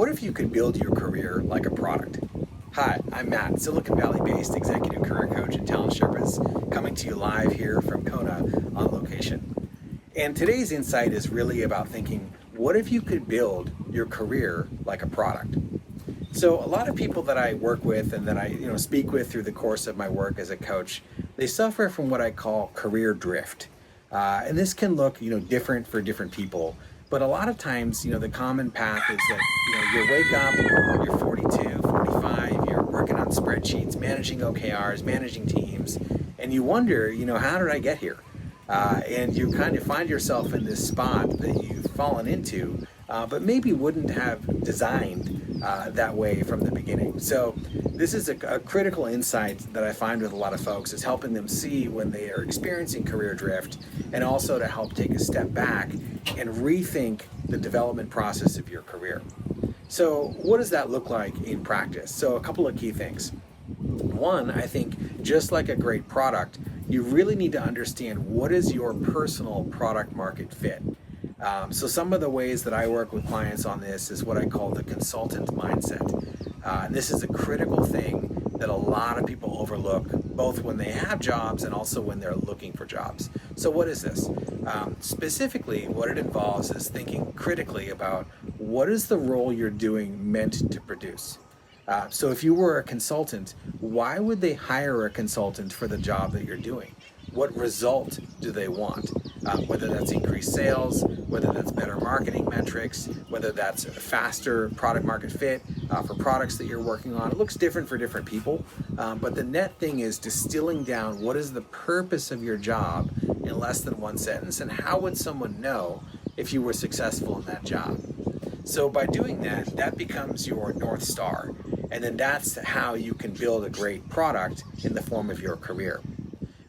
What if you could build your career like a product? Hi, I'm Matt, Silicon Valley-based executive career coach and talent Sherpas, coming to you live here from Kona on location. And today's insight is really about thinking, what if you could build your career like a product? So a lot of people that I work with and that I speak with through the course of my work as a coach, they suffer from what I call career drift. And this can look different for different people. But a lot of times, the common path is that, you wake up, you're 42, 45, you're working on spreadsheets, managing OKRs, managing teams, and you wonder, how did I get here? And you kind of find yourself in this spot that you've fallen into, but maybe wouldn't have designed that way from the beginning. So this is a critical insight that I find with a lot of folks, is helping them see when they are experiencing career drift, and also to help take a step back and rethink the development process of your career. So what does that look like in practice? So a couple of key things. One, I think just like a great product, you really need to understand what is your personal product market fit. So some of the ways that I work with clients on this is what I call the consultant mindset. This is a critical thing that a lot of people overlook, both when they have jobs and also when they're looking for jobs. So what is this? Specifically, what it involves is thinking critically about what is the role you're doing meant to produce. So if you were a consultant, why would they hire a consultant for the job that you're doing? What result do they want? Whether that's increased sales, whether that's better marketing metrics, whether that's a faster product market fit for products that you're working on. It looks different for different people, but the net thing is distilling down what is the purpose of your job in less than one sentence, and how would someone know if you were successful in that job? So by doing that, that becomes your North Star, and then that's how you can build a great product in the form of your career.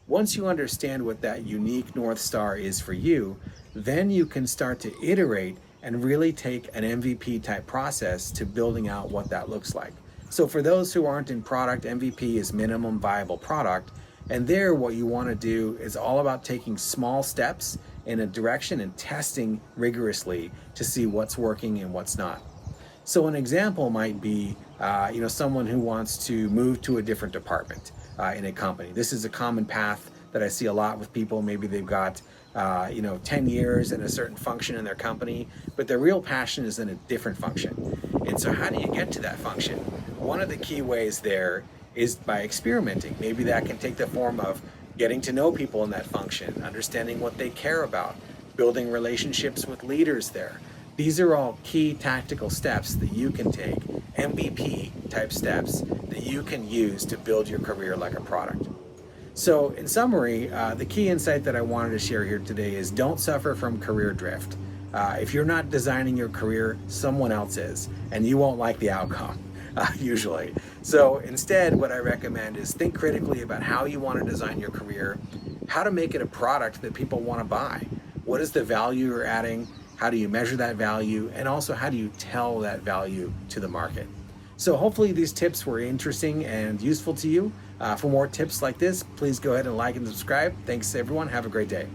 Once you understand what that unique North Star is for you, then you can start to iterate and really take an MVP type process to building out what that looks like. So for those who aren't in product, MVP is minimum viable product. And there, what you want to do is all about taking small steps in a direction and testing rigorously to see what's working and what's not. So an example might be, someone who wants to move to a different department in a company. This is a common path that I see a lot with people. Maybe they've got 10 years in a certain function in their company, but their real passion is in a different function. And so how do you get to that function? One of the key ways there is by experimenting. Maybe that can take the form of getting to know people in that function, understanding what they care about, building relationships with leaders there. These are all key tactical steps that you can take, MVP type steps that you can use to build your career like a product. So in summary, the key insight that I wanted to share here today is don't suffer from career drift. If you're not designing your career, someone else is, and you won't like the outcome, usually. So instead, what I recommend is think critically about how you want to design your career, how to make it a product that people want to buy. What is the value you're adding? How do you measure that value? And also, how do you tell that value to the market? So hopefully these tips were interesting and useful to you. For more tips like this, please go ahead and like and subscribe. Thanks everyone. Have a great day.